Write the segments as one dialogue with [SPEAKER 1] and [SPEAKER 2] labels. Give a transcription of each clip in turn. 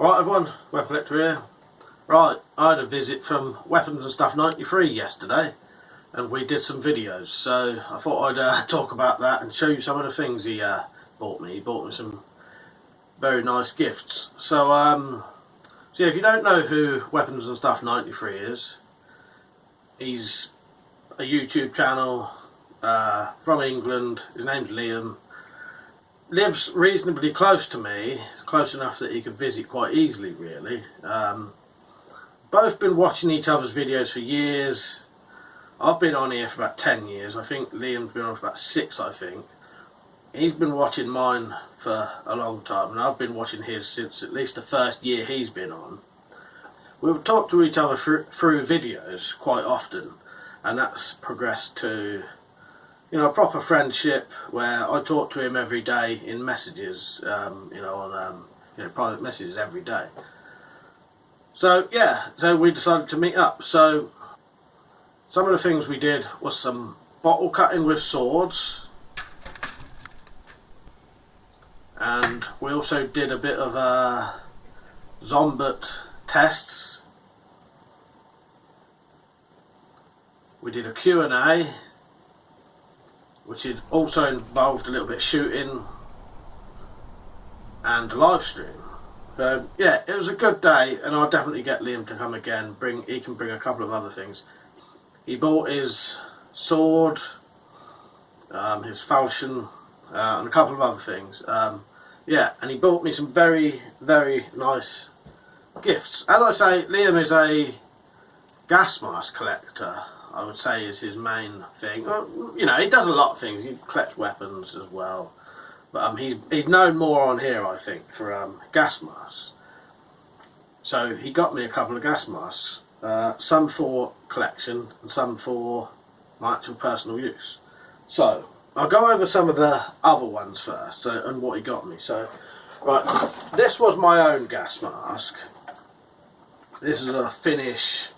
[SPEAKER 1] Right everyone, WeaponCollector here. Right, I had a visit from Weaponsandstuff93 yesterday and we did some videos, so I thought I'd talk about that and show you some of the things he bought me. He bought me some very nice gifts. So yeah, if you don't know who Weaponsandstuff93 is, he's a YouTube channel from England. His name's Liam. Lives reasonably close to me, close enough that he could visit quite easily really. Both been watching each other's videos for years. I've been on here for about 10 years. I think Liam's been on for about 6, I think. He's been watching mine for a long time and I've been watching his since at least the first year he's been on. We would talk to each other through videos quite often, and that's progressed to, you know, a proper friendship where I talk to him every day in messages, you know, on private messages every day. So yeah, so we decided to meet up. So some of the things we did was some bottle cutting with swords, and we also did a bit of zombot tests. We did a Q&A, which is also involved a little bit of shooting and a live stream. So yeah, it was a good day, and I'll definitely get Liam to come again. He can bring a couple of other things. He bought his sword, his falchion, and a couple of other things. Yeah, and he bought me some very, very nice gifts. As I say, Liam is a gas mask collector. I would say is his main thing. You know, he does a lot of things. He collects weapons as well, but he's known more on here, I think, for gas masks. So he got me a couple of gas masks, some for collection and some for my actual personal use. So I'll go over some of the other ones first, and what he got me. So right, this was my own gas mask. This is a Finnish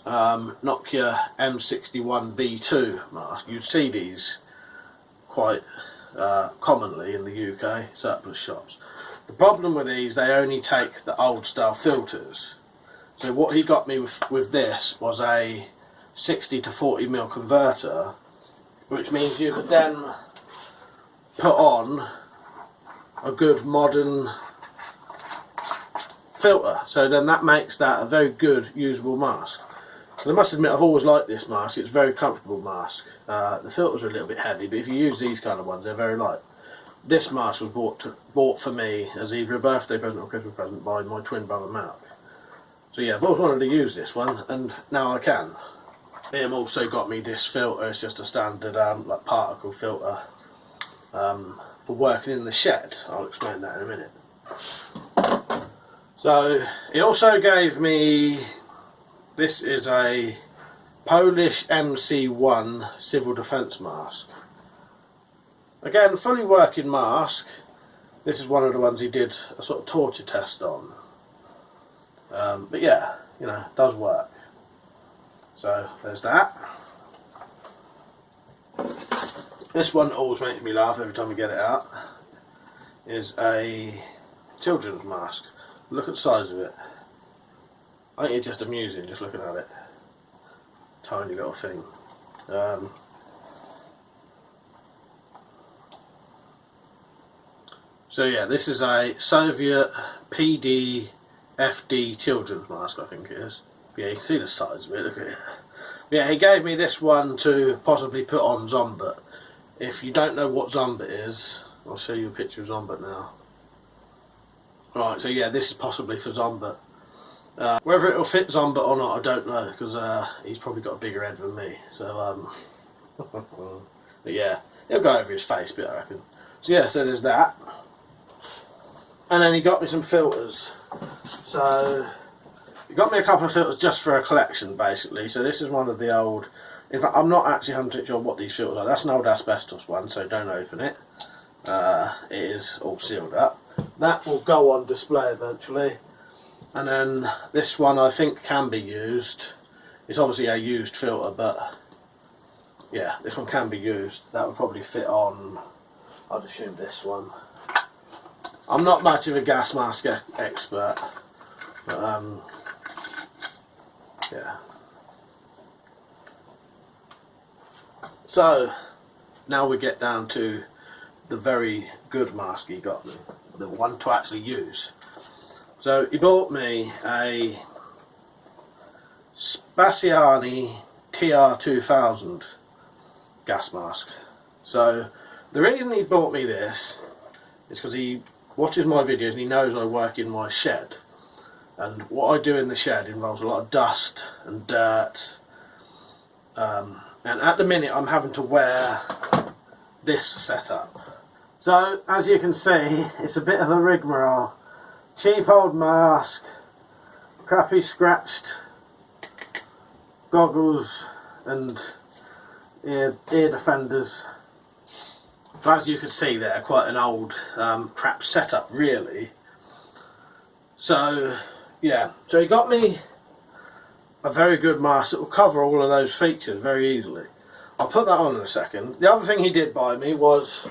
[SPEAKER 1] Nokia M61 V2 mask. You'd see these quite commonly in the UK surplus shops. The problem with these, they only take the old style filters. So what he got me with this was a 60 to 40mm converter, which means you could then put on a good modern filter. So then that makes that a very good usable mask. So I must admit, I've always liked this mask. It's a very comfortable mask. The filters are a little bit heavy, but if you use these kind of ones, they're very light. This mask was bought for me as either a birthday present or Christmas present by my twin brother Mark. So yeah, I've always wanted to use this one, and now I can. Liam also got me this filter. It's just a standard like particle filter for working in the shed. I'll explain that in a minute. So he also gave me, this is a Polish MC1 civil defence mask. Again, fully working mask. This is one of the ones he did a sort of torture test on. But yeah, you know, it does work. So there's that. This one always makes me laugh every time we get it out. Is a children's mask. Look at the size of it. I think it's just amusing just looking at it. Tiny little thing. So yeah, this is a Soviet PD FD children's mask, I think it is. Yeah, you can see the size of it, look at it. Yeah, he gave me this one to possibly put on zombot. If you don't know what zombot is, I'll show you a picture of zombot now. Right, so yeah, this is possibly for zombot. Whether it'll fit zombot or not, I don't know, because he's probably got a bigger head than me. So, but yeah, he'll go over his face a bit, I reckon. So yeah, so there's that. And then he got me some filters. So he got me a couple of filters just for a collection, basically. So this is one of the old, in fact I'm not actually 100% sure what these filters are. That's an old asbestos one, so don't open it. It is all sealed up. That will go on display eventually. And then this one I think can be used. It's obviously a used filter, but yeah, this one can be used. That would probably fit on, I'd assume, this one. I'm not much of a gas mask expert, but yeah. So now we get down to the very good mask he got me, the one to actually use. So he bought me a Spaziani TR2000 gas mask. So the reason he bought me this is because he watches my videos and he knows I work in my shed, and what I do in the shed involves a lot of dust and dirt, and at the minute I'm having to wear this setup. So as you can see, it's a bit of a rigmarole. Cheap old mask, crappy scratched goggles and ear defenders. But as you can see there, quite an old crap setup really. So yeah, so he got me a very good mask that will cover all of those features very easily. I'll put that on in a second. The other thing he did buy me was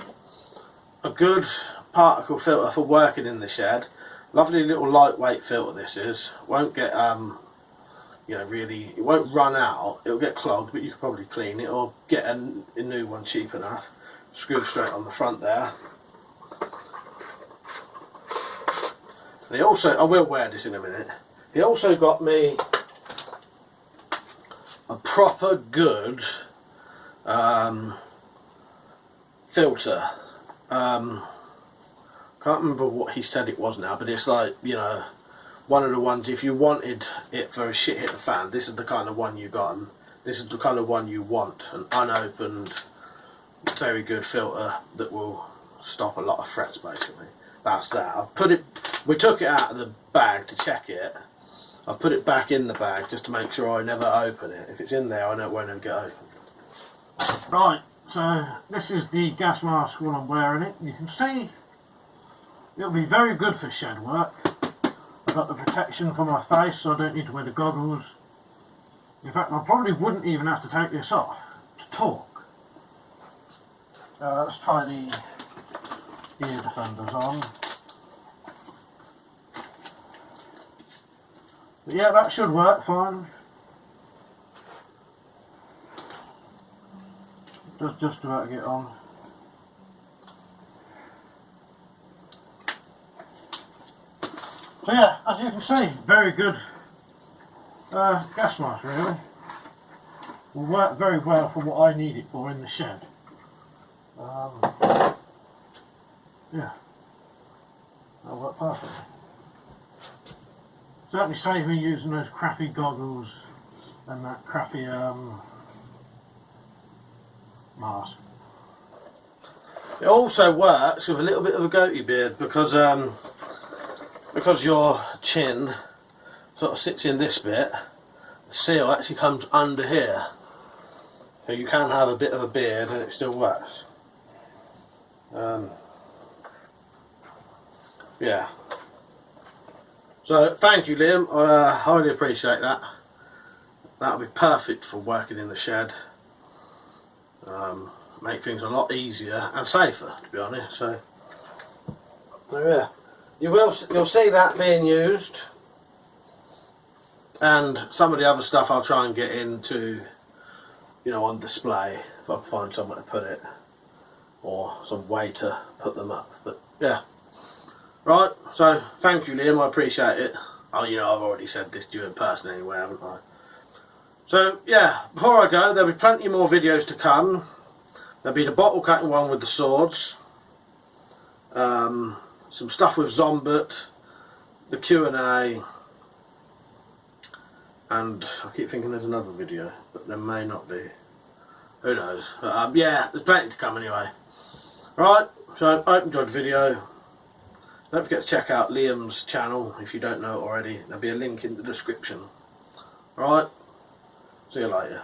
[SPEAKER 1] a good particle filter for working in the shed. Lovely little lightweight filter this is. Won't get you know, really, it won't run out. It'll get clogged, but you can probably clean it or get a new one cheap enough. Screw straight on the front there. And he also, I will wear this in a minute. He also got me a proper good filter. Can't remember what he said it was now, but it's like, you know, one of the ones, if you wanted it for a shit hit the fan, this is the kind of one you got, and this is the kind of one you want, an unopened, very good filter that will stop a lot of frets basically. That's that. I've put it, we took it out of the bag to check it. I've put it back in the bag just to make sure I never open it. If it's in there, I know it won't ever get open. Right, so this is the gas mask while I'm wearing it. You can see it'll be very good for shed work. I've got the protection for my face, so I don't need to wear the goggles. In fact, I probably wouldn't even have to take this off to talk. Let's try the ear defenders on. But yeah, that should work fine. Just about to get on. So yeah, as you can see, very good gas mask really. Will work very well for what I need it for in the shed. Yeah, that'll work perfectly. Certainly save me using those crappy goggles and that crappy mask. It also works with a little bit of a goatee beard because your chin sort of sits in this bit. The seal actually comes under here, so you can have a bit of a beard and it still works. Yeah. So thank you, Liam. I highly appreciate that. That'll be perfect for working in the shed. Make things a lot easier and safer, to be honest. So yeah, you'll see that being used, and some of the other stuff I'll try and get into, you know, on display if I can find somewhere to put it or some way to put them up. But yeah. Right, so thank you, Liam, I appreciate it. Oh, you know, I've already said this to you in person anyway, haven't I? So yeah, before I go, there'll be plenty more videos to come. There'll be the bottle cutting one with the swords, some stuff with Zombot, the Q&A, and I keep thinking there's another video, but there may not be. Who knows? Yeah, there's plenty to come anyway. Right, so I hope you enjoyed the video. Don't forget to check out Liam's channel if you don't know it already. There'll be a link in the description. Alright, see you later.